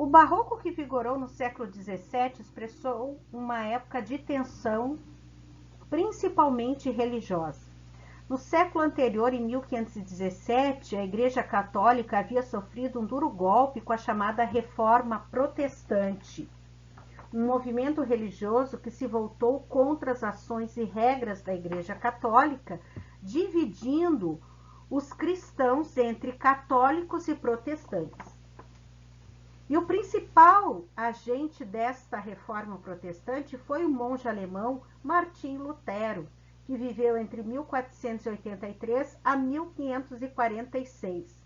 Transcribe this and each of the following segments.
O barroco que vigorou no século XVII expressou uma época de tensão, principalmente religiosa. No século anterior, em 1517, a Igreja Católica havia sofrido um duro golpe com a chamada Reforma Protestante, um movimento religioso que se voltou contra as ações e regras da Igreja Católica, dividindo os cristãos entre católicos e protestantes. E o principal agente desta reforma protestante foi o monge alemão Martim Lutero, que viveu entre 1483 a 1546.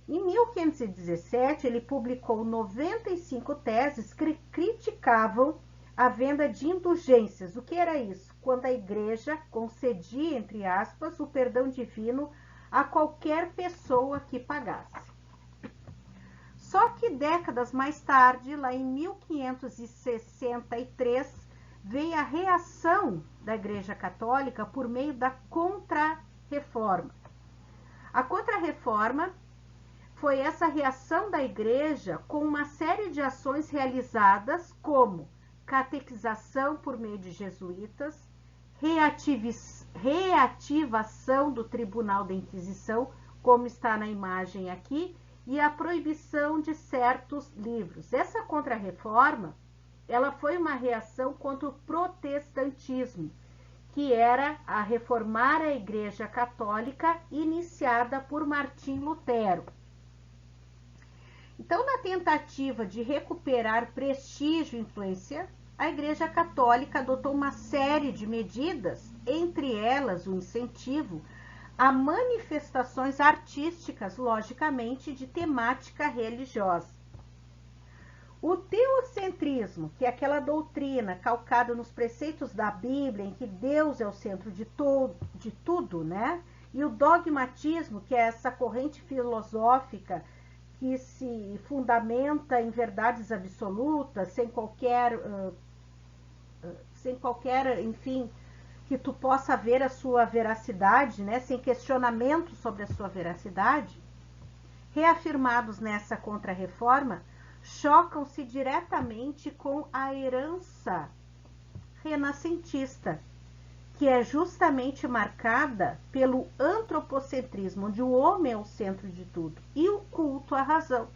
Em 1517, ele publicou 95 teses que criticavam a venda de indulgências. O que era isso? Quando a igreja concedia, entre aspas, o perdão divino a qualquer pessoa que pagasse. Só que décadas mais tarde, lá em 1563, veio a reação da Igreja Católica por meio da Contra-Reforma. A Contra-Reforma foi essa reação da Igreja com uma série de ações realizadas como catequização por meio de jesuítas, reativação do Tribunal da Inquisição, como está na imagem aqui, e a proibição de certos livros. Essa Contra-Reforma, ela foi uma reação contra o protestantismo, que era a reformar a Igreja Católica, iniciada por Martim Lutero. Então, na tentativa de recuperar prestígio e influência, a Igreja Católica adotou uma série de medidas, entre elas o incentivo a manifestações artísticas, logicamente, de temática religiosa. O teocentrismo, que é aquela doutrina calcada nos preceitos da Bíblia, em que Deus é o centro de tudo, né? E o dogmatismo, que é essa corrente filosófica que se fundamenta em verdades absolutas, sem qualquer, enfim, que tu possa ver a sua veracidade, né? Sem questionamento sobre a sua veracidade, reafirmados nessa Contra-Reforma, chocam-se diretamente com a herança renascentista, que é justamente marcada pelo antropocentrismo, onde o homem é o centro de tudo, e o culto à razão,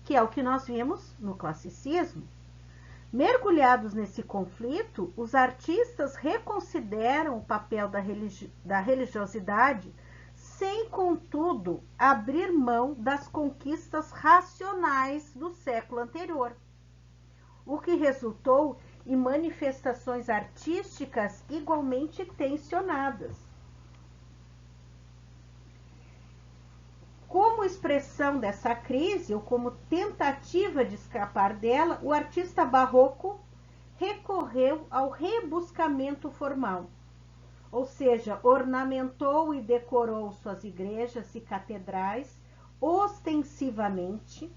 que é o que nós vimos no classicismo. Mergulhados nesse conflito, os artistas reconsideram o papel da religiosidade, sem, contudo, abrir mão das conquistas racionais do século anterior, o que resultou em manifestações artísticas igualmente tensionadas. Como expressão dessa crise, ou como tentativa de escapar dela, o artista barroco recorreu ao rebuscamento formal, ou seja, ornamentou e decorou suas igrejas e catedrais ostensivamente,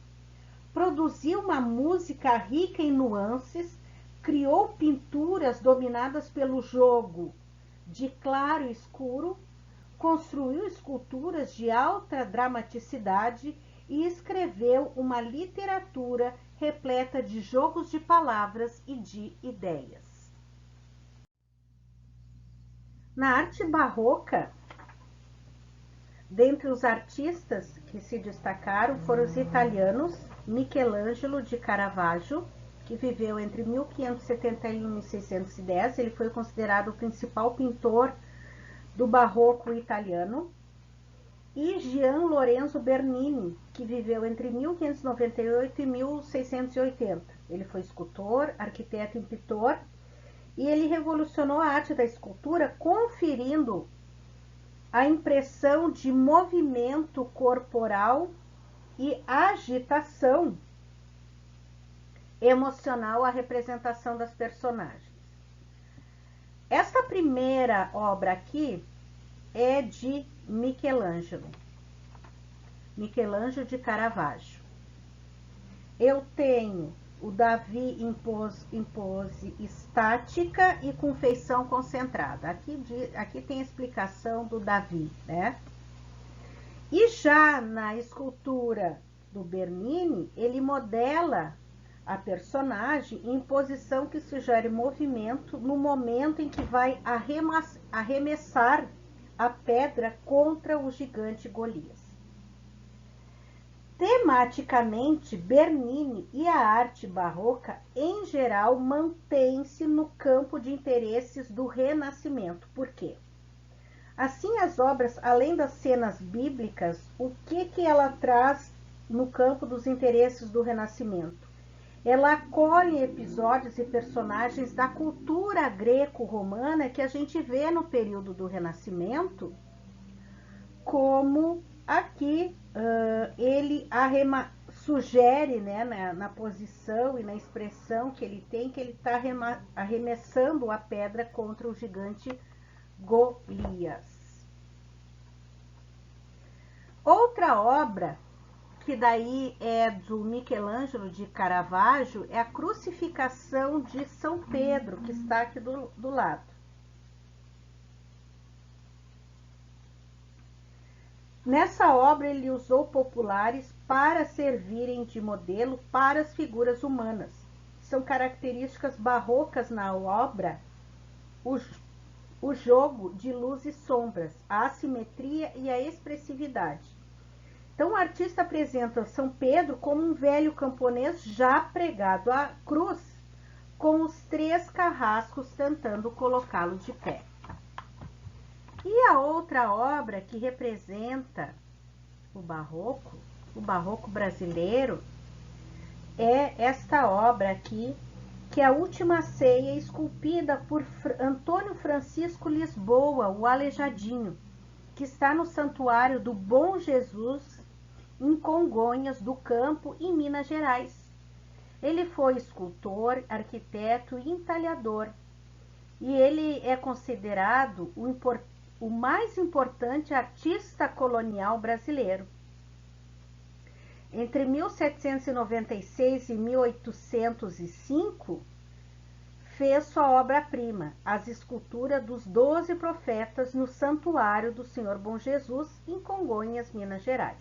produziu uma música rica em nuances, criou pinturas dominadas pelo jogo de claro e escuro, construiu esculturas de alta dramaticidade e escreveu uma literatura repleta de jogos de palavras e de ideias. Na arte barroca, dentre os artistas que se destacaram foram os italianos Michelangelo de Caravaggio, que viveu entre 1571 e 1610. Ele foi considerado o principal pintor do barroco italiano, e Gian Lorenzo Bernini, que viveu entre 1598 e 1680. Ele foi escultor, arquiteto e pintor, e ele revolucionou a arte da escultura, conferindo a impressão de movimento corporal e agitação emocional à representação das personagens. Esta primeira obra aqui é de Michelangelo de Caravaggio. Eu tenho o Davi em pose estática e com feição concentrada. Aqui tem a explicação do Davi, né? E já na escultura do Bernini, ele modela a personagem em posição que sugere movimento no momento em que vai arremessar a pedra contra o gigante Golias. Tematicamente, Bernini e a arte barroca, em geral, mantêm-se no campo de interesses do Renascimento. Por quê? Assim, as obras, além das cenas bíblicas, o que ela traz no campo dos interesses do Renascimento? Ela acolhe episódios e personagens da cultura greco-romana que a gente vê no período do Renascimento, como aqui ele sugere, né, na posição e na expressão que ele tem, que ele está arremessando a pedra contra o gigante Golias. Outra obra, que daí é do Michelangelo de Caravaggio, é a Crucificação de São Pedro, que está aqui do lado. Nessa obra, ele usou populares para servirem de modelo para as figuras humanas. São características barrocas na obra o jogo de luz e sombras, a assimetria e a expressividade. Então, o artista apresenta São Pedro como um velho camponês já pregado à cruz, com os 3 carrascos tentando colocá-lo de pé. E a outra obra que representa o barroco brasileiro, é esta obra aqui, que é a Última Ceia, esculpida por Antônio Francisco Lisboa, o Aleijadinho, que está no Santuário do Bom Jesus, em Congonhas do Campo, em Minas Gerais. Ele foi escultor, arquiteto e entalhador, e ele é considerado o mais importante artista colonial brasileiro. Entre 1796 e 1805, fez sua obra-prima, as esculturas dos 12 profetas no Santuário do Senhor Bom Jesus, em Congonhas, Minas Gerais.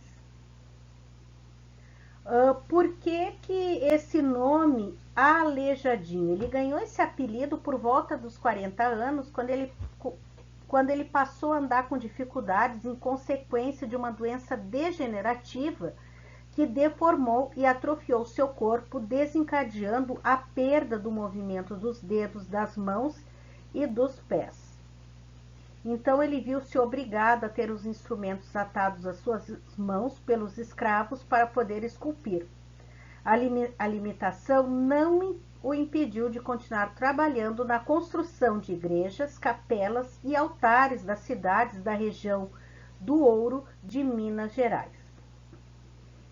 Por que esse nome Aleijadinho? Ele ganhou esse apelido por volta dos 40 anos, quando ele passou a andar com dificuldades em consequência de uma doença degenerativa que deformou e atrofiou seu corpo, desencadeando a perda do movimento dos dedos das mãos e dos pés. Então ele viu-se obrigado a ter os instrumentos atados às suas mãos pelos escravos para poder esculpir. A limitação não o impediu de continuar trabalhando na construção de igrejas, capelas e altares das cidades da região do Ouro de Minas Gerais.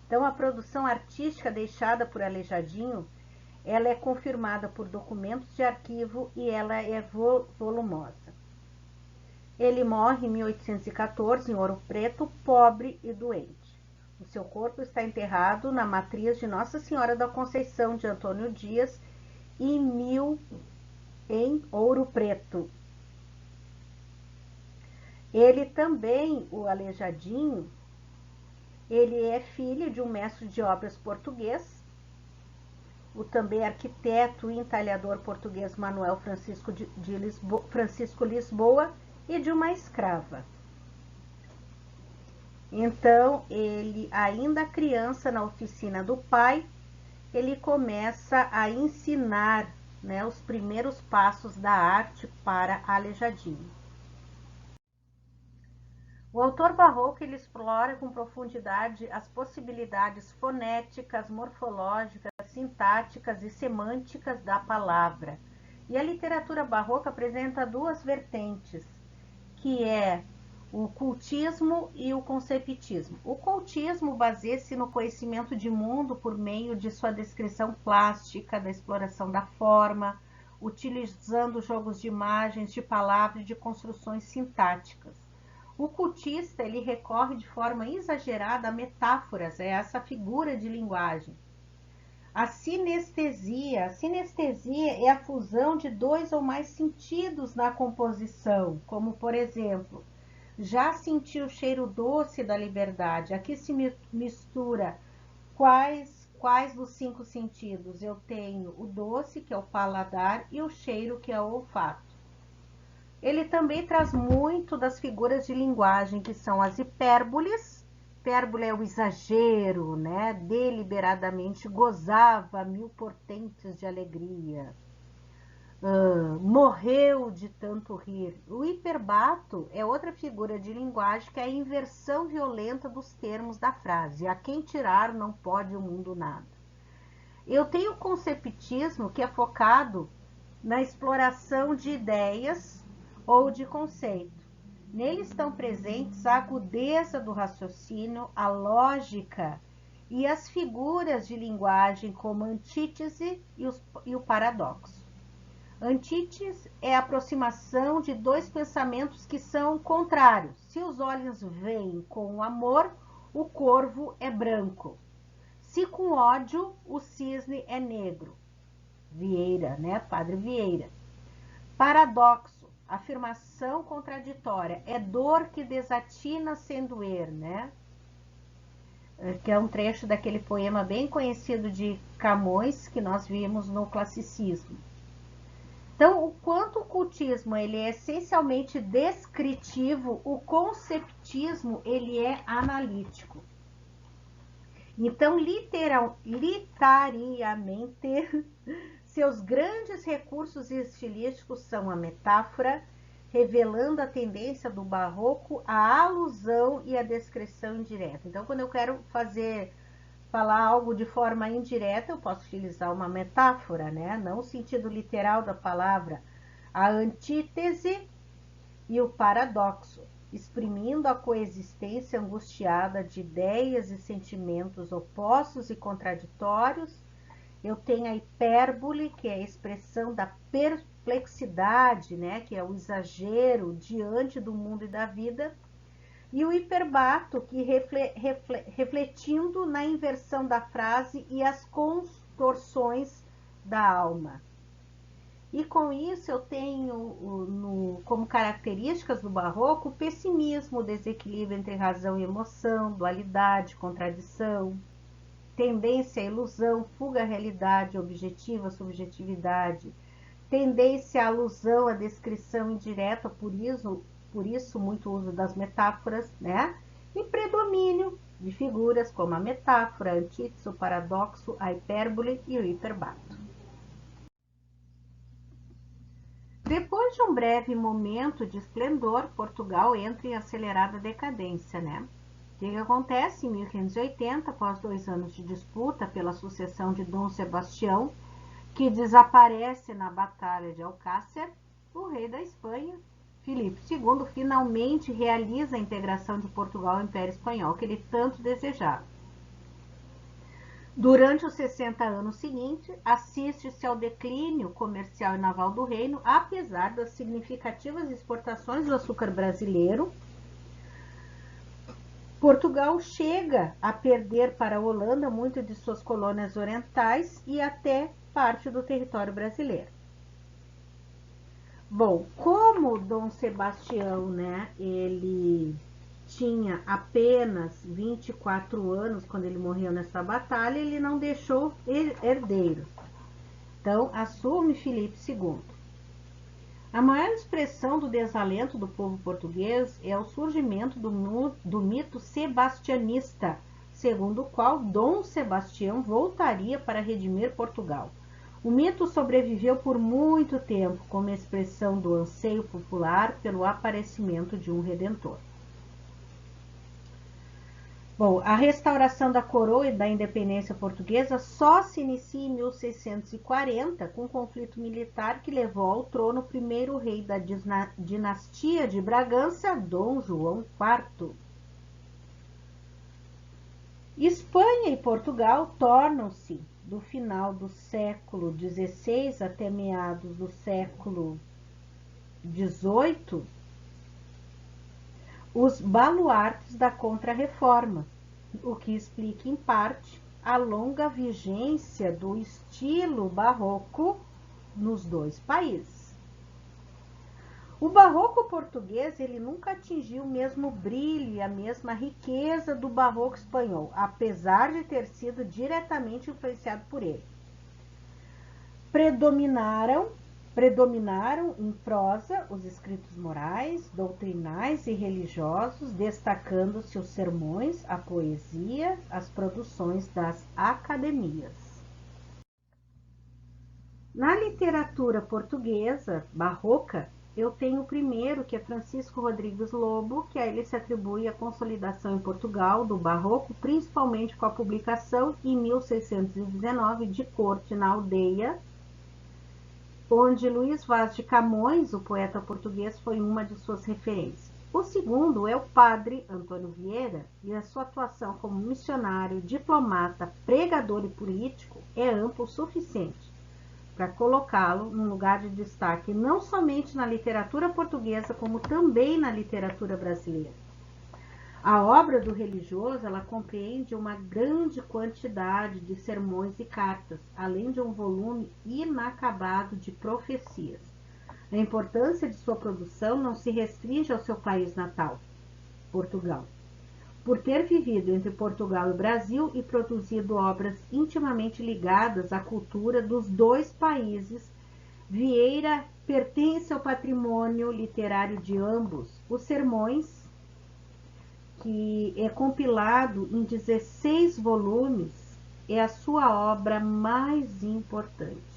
Então, a produção artística deixada por Aleijadinho, ela é confirmada por documentos de arquivo e ela é volumosa. Ele morre em 1814 em Ouro Preto, pobre e doente. O seu corpo está enterrado na matriz de Nossa Senhora da Conceição de Antônio Dias, em Ouro Preto. Ele também, o Aleijadinho, ele é filho de um mestre de obras português, o também arquiteto e entalhador português Manuel Francisco Lisboa, e de uma escrava. Então, ele, ainda criança, na oficina do pai, ele começa a ensinar, né, os primeiros passos da arte para Aleijadinho. O autor barroco ele explora com profundidade as possibilidades fonéticas, morfológicas, sintáticas e semânticas da palavra. E a literatura barroca apresenta 2 vertentes, que é o cultismo e o conceptismo. O cultismo baseia-se no conhecimento de mundo por meio de sua descrição plástica, da exploração da forma, utilizando jogos de imagens, de palavras e de construções sintáticas. O cultista ele recorre de forma exagerada a metáforas, é essa figura de linguagem. A sinestesia é a fusão de 2 ou mais sentidos na composição, como por exemplo, já senti o cheiro doce da liberdade. Aqui se mistura Quais dos 5 sentidos? Eu tenho o doce, que é o paladar, e o cheiro, que é o olfato. Ele também traz muito das figuras de linguagem, que são as hipérboles. Hipérbole é o exagero, né? Deliberadamente gozava 1000 portentes de alegria. Morreu de tanto rir. O hiperbato é outra figura de linguagem, que é a inversão violenta dos termos da frase. A quem tirar não pode o mundo nada. Eu tenho o conceptismo, que é focado na exploração de ideias ou de conceito. Nele estão presentes a agudeza do raciocínio, a lógica e as figuras de linguagem como a antítese e o paradoxo. Antítese é a aproximação de dois pensamentos que são contrários. Se os olhos veem com amor, o corvo é branco. Se com ódio, o cisne é negro. Vieira, né? Padre Vieira. Paradoxo, afirmação contraditória, é dor que desatina sem doer, né? Que é um trecho daquele poema bem conhecido de Camões, que nós vimos no classicismo. Então, o quanto o cultismo ele é essencialmente descritivo, o conceptismo ele é analítico. Então, literariamente, seus grandes recursos estilísticos são a metáfora, revelando a tendência do barroco, a alusão e a descrição indireta. Então, quando eu quero falar algo de forma indireta, eu posso utilizar uma metáfora, né? Não o sentido literal da palavra. A antítese e o paradoxo, exprimindo a coexistência angustiada de ideias e sentimentos opostos e contraditórios. Eu tenho a hipérbole, que é a expressão da perplexidade, né? Que é o exagero diante do mundo e da vida. E o hiperbato, que refletindo na inversão da frase e as contorções da alma. E com isso eu tenho como características do barroco o pessimismo, o desequilíbrio entre razão e emoção, dualidade, contradição, tendência à ilusão, fuga à realidade, objetiva, subjetividade, tendência à alusão, à descrição indireta, por isso muito uso das metáforas, né? E predomínio de figuras como a metáfora, a antítese, o paradoxo, a hipérbole e o hiperbato. Depois de um breve momento de esplendor, Portugal entra em acelerada decadência, né? O que acontece? Em 1580, após 2 anos de disputa pela sucessão de Dom Sebastião, que desaparece na Batalha de Alcácer, o rei da Espanha, Filipe II, finalmente realiza a integração de Portugal ao Império Espanhol, que ele tanto desejava. Durante os 60 anos seguintes, assiste-se ao declínio comercial e naval do reino, apesar das significativas exportações do açúcar brasileiro. Portugal chega a perder para a Holanda muito de suas colônias orientais e até parte do território brasileiro. Bom, como Dom Sebastião, né, ele tinha apenas 24 anos quando ele morreu nessa batalha, ele não deixou herdeiros. Então, assume Filipe II. A maior expressão do desalento do povo português é o surgimento do mito sebastianista, segundo o qual Dom Sebastião voltaria para redimir Portugal. O mito sobreviveu por muito tempo como expressão do anseio popular pelo aparecimento de um redentor. Bom, a restauração da coroa e da independência portuguesa só se inicia em 1640, com o conflito militar que levou ao trono o primeiro rei da dinastia de Bragança, Dom João IV. Espanha e Portugal tornam-se, do final do século XVI até meados do século XVIII, os baluartes da Contra-Reforma, o que explica, em parte, a longa vigência do estilo barroco nos dois países. O barroco português, ele nunca atingiu o mesmo brilho e a mesma riqueza do barroco espanhol, apesar de ter sido diretamente influenciado por ele. Predominaram em prosa os escritos morais, doutrinais e religiosos, destacando-se os sermões, a poesia, as produções das academias. Na literatura portuguesa barroca, eu tenho o primeiro, que é Francisco Rodrigues Lobo, que a ele se atribui a consolidação em Portugal do barroco, principalmente com a publicação em 1619 de Corte na Aldeia, onde Luís Vaz de Camões, o poeta português, foi uma de suas referências. O segundo é o padre Antônio Vieira, e a sua atuação como missionário, diplomata, pregador e político é amplo o suficiente para colocá-lo num lugar de destaque não somente na literatura portuguesa, como também na literatura brasileira. A obra do religioso, ela compreende uma grande quantidade de sermões e cartas, além de um volume inacabado de profecias. A importância de sua produção não se restringe ao seu país natal, Portugal. Por ter vivido entre Portugal e Brasil e produzido obras intimamente ligadas à cultura dos dois países, Vieira pertence ao patrimônio literário de ambos. Os sermões, que é compilado em 16 volumes, é a sua obra mais importante.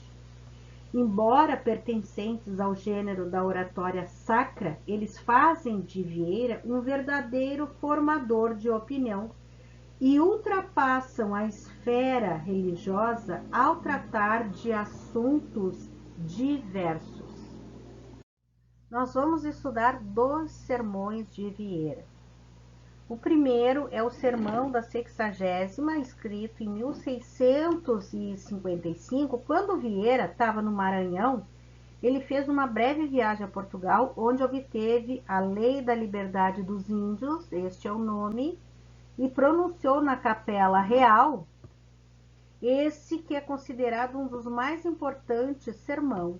Embora pertencentes ao gênero da oratória sacra, eles fazem de Vieira um verdadeiro formador de opinião e ultrapassam a esfera religiosa ao tratar de assuntos diversos. Nós vamos estudar 2 sermões de Vieira. O primeiro é o Sermão da Sexagésima, escrito em 1655, quando Vieira estava no Maranhão. Ele fez uma breve viagem a Portugal, onde obteve a Lei da Liberdade dos Índios, este é o nome, e pronunciou na Capela Real esse que é considerado um dos mais importantes sermão,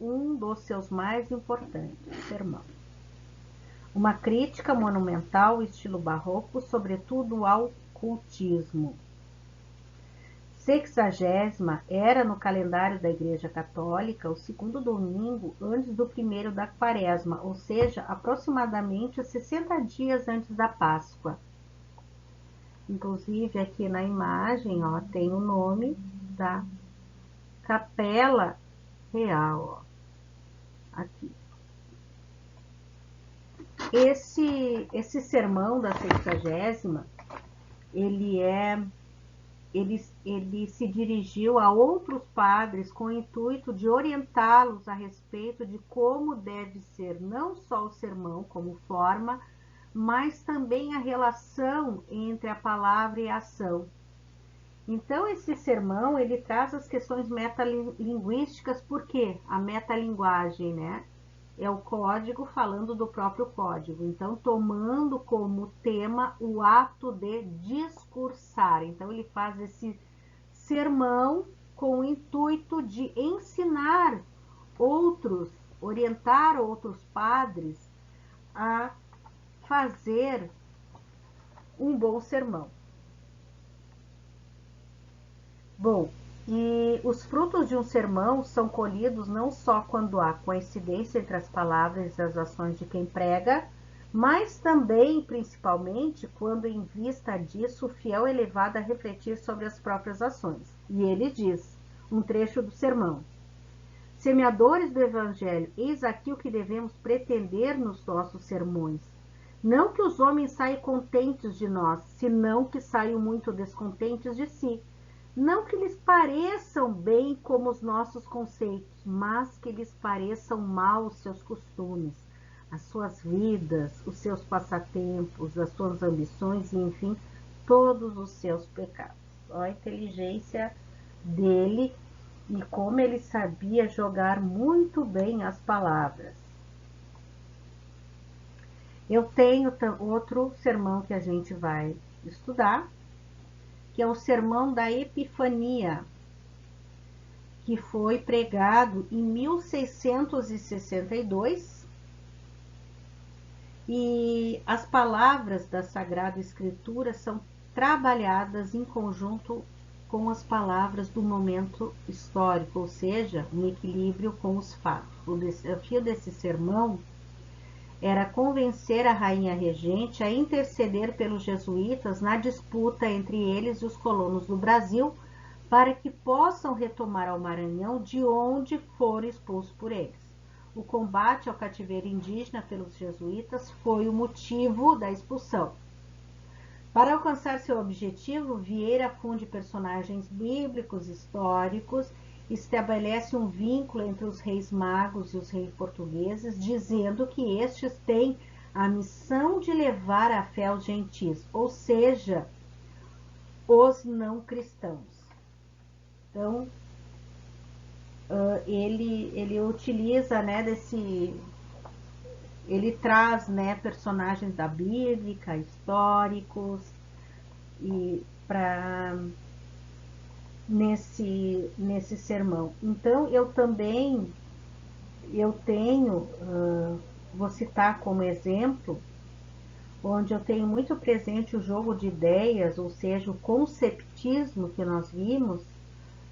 um dos seus mais importantes sermão. Uma crítica monumental, estilo barroco, sobretudo ao cultismo. Sexagésima era, no calendário da Igreja Católica, o segundo domingo antes do primeiro da Quaresma, ou seja, aproximadamente 60 dias antes da Páscoa. Inclusive, aqui na imagem, ó, tem o nome da Capela Real, ó, aqui. Esse sermão da Sexagésima, ele se dirigiu a outros padres com o intuito de orientá-los a respeito de como deve ser não só o sermão como forma, mas também a relação entre a palavra e a ação. Então, esse sermão, ele traz as questões metalinguísticas, porque a metalinguagem, né, é o código falando do próprio código. Então, tomando como tema o ato de discursar. Então, ele faz esse sermão com o intuito de ensinar outros, orientar outros padres a fazer um bom sermão. Bom, e os frutos de um sermão são colhidos não só quando há coincidência entre as palavras e as ações de quem prega, mas também, principalmente, quando em vista disso o fiel é levado a refletir sobre as próprias ações. E ele diz, um trecho do sermão: semeadores do Evangelho, eis aqui o que devemos pretender nos nossos sermões. Não que os homens saiam contentes de nós, senão que saiam muito descontentes de si. Não que lhes pareçam bem como os nossos conceitos, mas que lhes pareçam mal os seus costumes, as suas vidas, os seus passatempos, as suas ambições e, enfim, todos os seus pecados. Olha a inteligência dele e como ele sabia jogar muito bem as palavras. Eu tenho outro sermão que a gente vai estudar, que é o Sermão da Epifania, que foi pregado em 1662, e as palavras da Sagrada Escritura são trabalhadas em conjunto com as palavras do momento histórico, ou seja, um equilíbrio com os fatos. O desafio desse sermão era convencer a rainha regente a interceder pelos jesuítas na disputa entre eles e os colonos do Brasil, para que possam retomar ao Maranhão de onde foram expulsos por eles. O combate ao cativeiro indígena pelos jesuítas foi o motivo da expulsão. Para alcançar seu objetivo, Vieira funde personagens bíblicos históricos, estabelece um vínculo entre os reis magos e os reis portugueses, dizendo que estes têm a missão de levar a fé aos gentis, ou seja, os não cristãos. Então, ele utiliza, né, ele traz, né, personagens da Bíblia, históricos, e para nesse sermão. Então, eu tenho, vou citar como exemplo, onde eu tenho muito presente o jogo de ideias, ou seja, o conceptismo que nós vimos,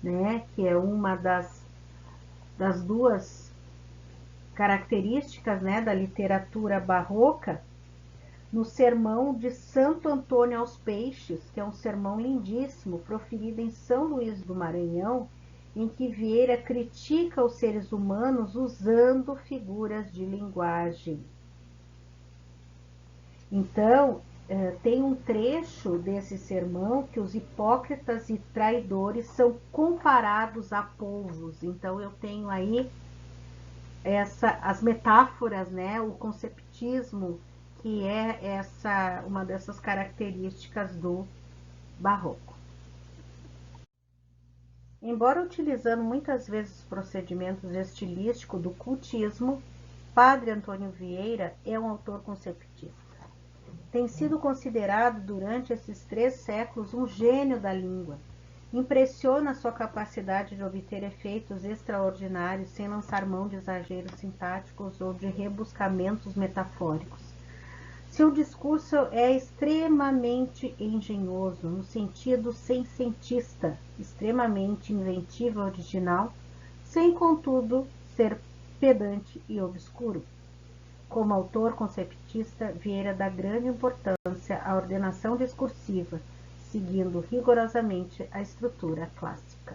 né, que é uma das duas características, né, da literatura barroca, no sermão de Santo Antônio aos Peixes, que é um sermão lindíssimo, proferido em São Luís do Maranhão, em que Vieira critica os seres humanos usando figuras de linguagem. Então, tem um trecho desse sermão que os hipócritas e traidores são comparados a polvos. Então, eu tenho aí as metáforas, né, o conceptismo, que é uma dessas características do barroco. Embora utilizando muitas vezes os procedimentos estilísticos do cultismo, Padre Antônio Vieira é um autor conceptista. Tem sido considerado durante esses 3 séculos um gênio da língua. Impressiona sua capacidade de obter efeitos extraordinários sem lançar mão de exageros sintáticos ou de rebuscamentos metafóricos. Seu discurso é extremamente engenhoso, no sentido seiscentista, extremamente inventivo e original, sem, contudo, ser pedante e obscuro. Como autor conceptista, Vieira dá grande importância à ordenação discursiva, seguindo rigorosamente a estrutura clássica.